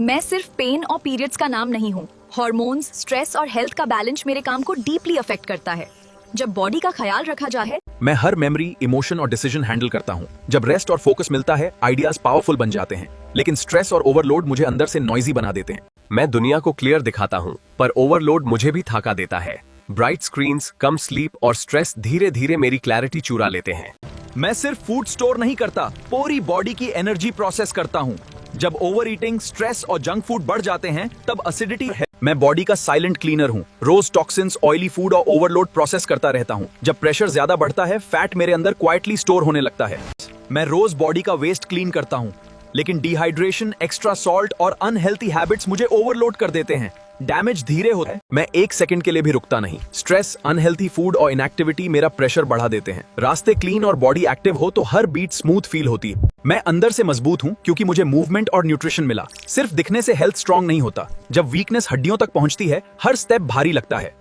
मैं सिर्फ पेन और पीरियड्स का नाम नहीं हूँ। हॉर्मोन्स, स्ट्रेस और हेल्थ का बैलेंस मेरे काम को डीपली अफेक्ट करता है। जब बॉडी का ख्याल रखा जाए, मैं हर मेमोरी, इमोशन और डिसीजन हैंडल करता हूँ। जब रेस्ट और फोकस मिलता है, आइडियाज पावरफुल बन जाते हैं। लेकिन स्ट्रेस और ओवरलोड मुझे अंदर से नॉइजी बना देते हैं। मैं दुनिया को क्लियर दिखाता हूँ, पर ओवरलोड मुझे भी थका देता है। ब्राइट स्क्रीन्स, कम स्लीप और स्ट्रेस धीरे धीरे मेरी क्लैरिटी चुरा लेते हैं। मैं सिर्फ फूड स्टोर नहीं करता, पूरी बॉडी की एनर्जी प्रोसेस करता हूँ। जब ओवर ईटिंग, स्ट्रेस और जंक फूड बढ़ जाते हैं, तब एसिडिटी है। मैं बॉडी का साइलेंट क्लीनर हूँ। रोज टॉक्सिन्स, ऑयली फूड और ओवरलोड प्रोसेस करता रहता हूँ। जब प्रेशर ज्यादा बढ़ता है, फैट मेरे अंदर क्वाइटली स्टोर होने लगता है। मैं रोज बॉडी का वेस्ट क्लीन करता हूँ, लेकिन डिहाइड्रेशन, एक्स्ट्रा सॉल्ट और अनहेल्थी हैबिट्स मुझे ओवरलोड कर देते हैं। डैमेज धीरे होता है। मैं एक सेकंड के लिए भी रुकता नहीं। स्ट्रेस, अनहेल्थी फूड और इनएक्टिविटी मेरा प्रेशर बढ़ा देते हैं। रास्ते क्लीन और बॉडी एक्टिव हो तो हर बीट स्मूथ फील होती है। मैं अंदर से मजबूत हूँ क्योंकि मुझे मूवमेंट और न्यूट्रिशन मिला। सिर्फ दिखने से हेल्थ स्ट्रांग नहीं होता। जब वीकनेस हड्डियों तक पहुंचती है, हर स्टेप भारी लगता है।